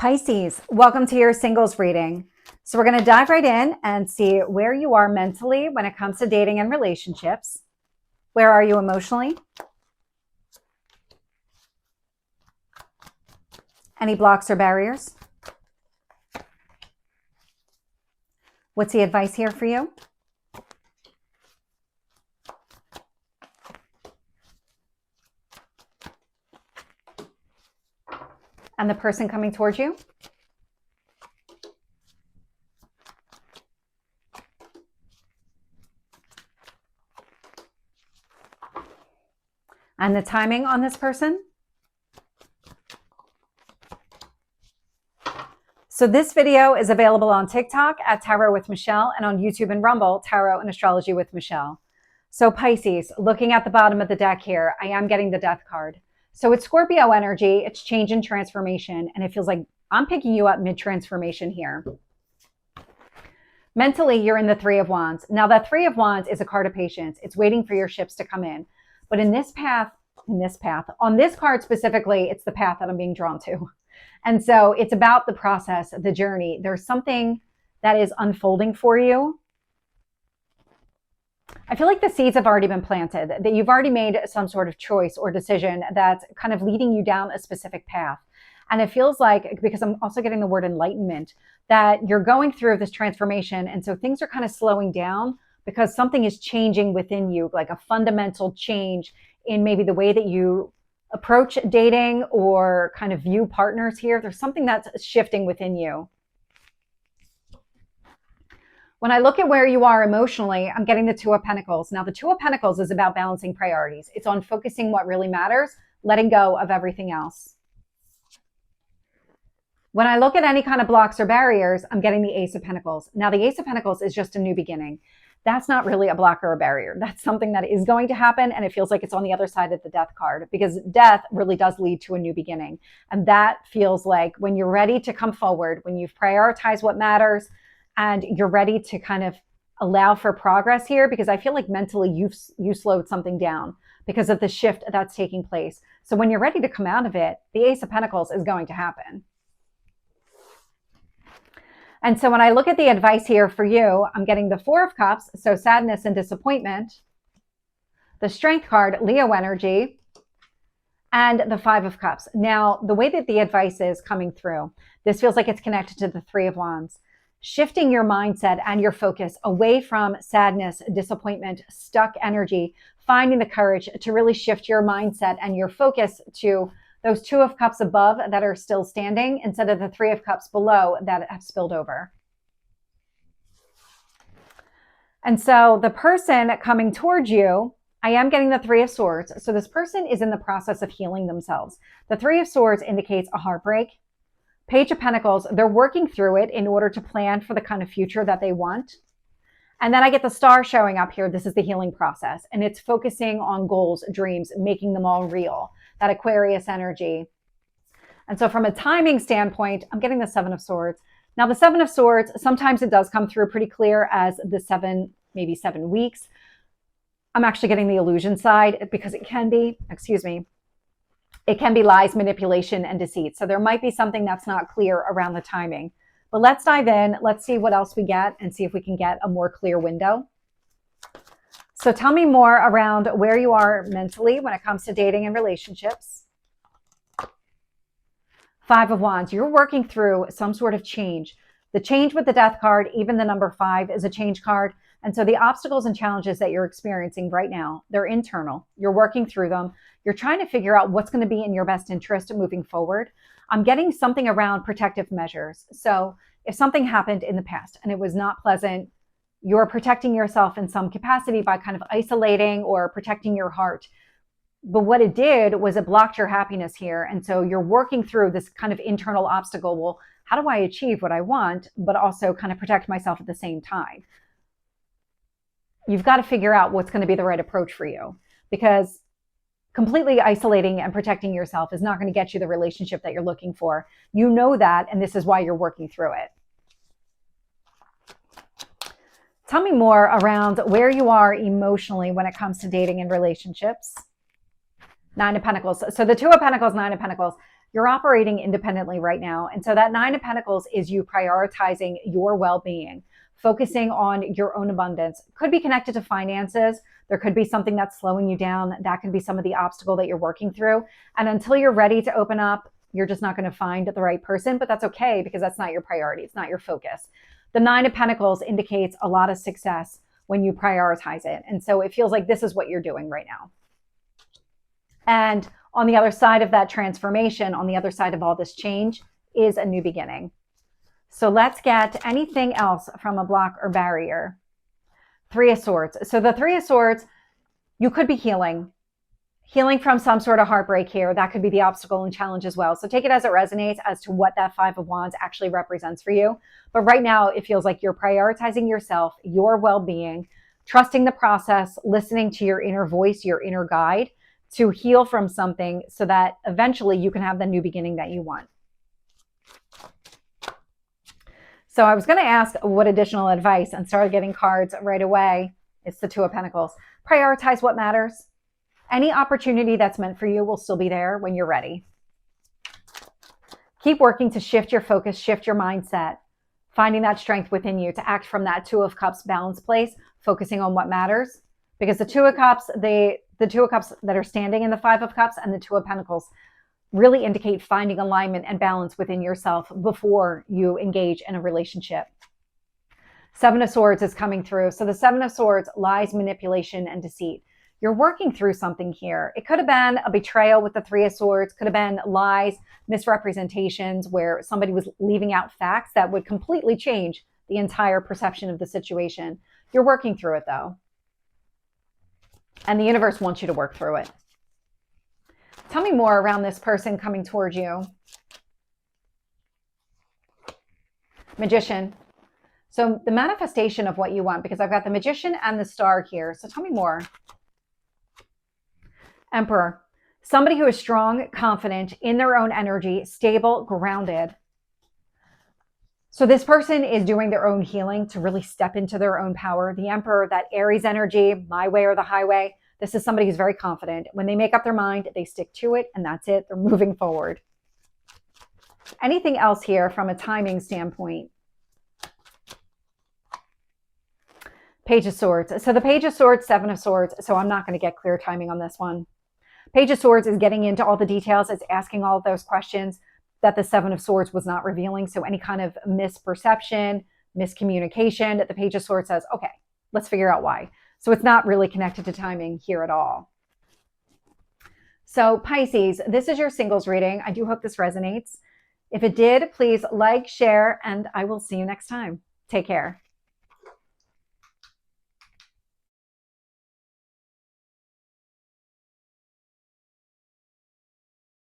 Pisces, welcome to your singles reading. So we're going to dive right in and see where you are mentally when it comes to dating and relationships. Where are you emotionally? Any blocks or barriers? What's the advice here for you? And the person coming towards you? And the timing on this person? So this video is available on TikTok at Tarot with Michelle and on YouTube and Rumble, Tarot and Astrology with Michelle. So Pisces, looking at the bottom of the deck here, I am getting the Death card. So it's Scorpio energy, it's change and transformation, and it feels like I'm picking you up mid-transformation here. Mentally, you're in the Three of Wands. Now, that Three of Wands is a card of patience. It's waiting for your ships to come in. But on this card specifically, it's the path that I'm being drawn to. And so it's about the process, the journey. There's something that is unfolding for you. I feel like the seeds have already been planted, that you've already made some sort of choice or decision that's kind of leading you down a specific path. And it feels like, because I'm also getting the word enlightenment, that you're going through this transformation. And so things are kind of slowing down because something is changing within you, like a fundamental change in maybe the way that you approach dating or kind of view partners here. There's something that's shifting within you. When I look at where you are emotionally, I'm getting the Two of Pentacles. Now, the Two of Pentacles is about balancing priorities. It's on focusing what really matters, letting go of everything else. When I look at any kind of blocks or barriers, I'm getting the Ace of Pentacles. Now, the Ace of Pentacles is just a new beginning. That's not really a block or a barrier. That's something that is going to happen, and it feels like it's on the other side of the Death card, because death really does lead to a new beginning. And that feels like when you're ready to come forward, when you've prioritized what matters, and you're ready to kind of allow for progress here, because I feel like mentally you slowed something down because of the shift that's taking place. So when you're ready to come out of it, the Ace of Pentacles is going to happen. And so when I look at the advice here for you, I'm getting the Four of Cups, so sadness and disappointment, the Strength card, Leo energy, and the Five of Cups. Now, the way that the advice is coming through, this feels like it's connected to the Three of Wands. Shifting your mindset and your focus away from sadness, disappointment, stuck energy, finding the courage to really shift your mindset and your focus to those Two of Cups above that are still standing instead of the Three of Cups below that have spilled over. And so the person coming towards you, I am getting the Three of Swords. So this person is in the process of healing themselves. The Three of Swords indicates a heartbreak. Page of Pentacles, they're working through it in order to plan for the kind of future that they want. And then I get the Star showing up here. This is the healing process. And it's focusing on goals, dreams, making them all real. That Aquarius energy. And so from a timing standpoint, I'm getting the Seven of Swords. Now the Seven of Swords, sometimes it does come through pretty clear as the maybe 7 weeks. I'm actually getting the illusion side because it can be, it can be lies, manipulation, and deceit. So there might be something that's not clear around the timing. But let's dive in. Let's see what else we get and see if we can get a more clear window. So tell me more around where you are mentally when it comes to dating and relationships. Five of Wands, you're working through some sort of change. The change with the Death card, even the number 5 is a change card. And so the obstacles and challenges that you're experiencing right now, they're internal. You're working through them. You're trying to figure out what's going to be in your best interest moving forward. I'm getting something around protective measures. So if something happened in the past and it was not pleasant, you're protecting yourself in some capacity by kind of isolating or protecting your heart. But what it did was it blocked your happiness here. And so you're working through this kind of internal obstacle. Well, how do I achieve what I want, but also kind of protect myself at the same time? You've got to figure out what's going to be the right approach for you, because completely isolating and protecting yourself is not going to get you the relationship that you're looking for. You know that, and this is why you're working through it. Tell me more around where you are emotionally when it comes to dating and relationships. Nine of Pentacles. So the Two of Pentacles, Nine of Pentacles. You're operating independently right now. And so that Nine of Pentacles is you prioritizing your well-being, focusing on your own abundance. Could be connected to finances. There could be something that's slowing you down. That could be some of the obstacle that you're working through. And until you're ready to open up, you're just not going to find the right person, but that's okay because that's not your priority. It's not your focus. The Nine of Pentacles indicates a lot of success when you prioritize it. And so it feels like this is what you're doing right now. And on the other side of that transformation, on the other side of all this change, is a new beginning. So let's get anything else from a block or barrier. Three of Swords. So the Three of Swords, you could be healing from some sort of heartbreak here. That could be the obstacle and challenge as well. So take it as it resonates as to what that Five of Wands actually represents for you. But right now, it feels like you're prioritizing yourself, your well-being, trusting the process, listening to your inner voice, your inner guide to heal from something so that eventually you can have the new beginning that you want. So I was going to ask what additional advice and started getting cards right away. It's the Two of Pentacles. Prioritize what matters. Any opportunity that's meant for you will still be there when you're ready. Keep working to shift your focus, shift your mindset, finding that strength within you to act from that Two of Cups balance place, focusing on what matters. Because the Two of Cups, the Two of Cups that are standing in the Five of Cups and the Two of Pentacles really indicate finding alignment and balance within yourself before you engage in a relationship. Seven of Swords is coming through. So the Seven of Swords, lies, manipulation, and deceit. You're working through something here. It could have been a betrayal with the Three of Swords, could have been lies, misrepresentations where somebody was leaving out facts that would completely change the entire perception of the situation. You're working through it though. And the universe wants you to work through it. Tell me more around this person coming towards you. Magician. So the manifestation of what you want, because I've got the Magician and the Star here. So tell me more. Emperor. Somebody who is strong, confident, in their own energy, stable, grounded. So this person is doing their own healing to really step into their own power. The Emperor, that Aries energy, my way or the highway. This is somebody who's very confident. When they make up their mind, they stick to it, and that's it. They're moving forward. Anything else here from a timing standpoint? Page of Swords. So the Page of Swords, Seven of Swords. So I'm not going to get clear timing on this one. Page of Swords is getting into all the details. It's asking all of those questions that the Seven of Swords was not revealing. So any kind of misperception, miscommunication, the Page of Swords says, okay, let's figure out why. So it's not really connected to timing here at all. So Pisces, this is your singles reading. I do hope this resonates. If it did, please like, share, and I will see you next time. Take care.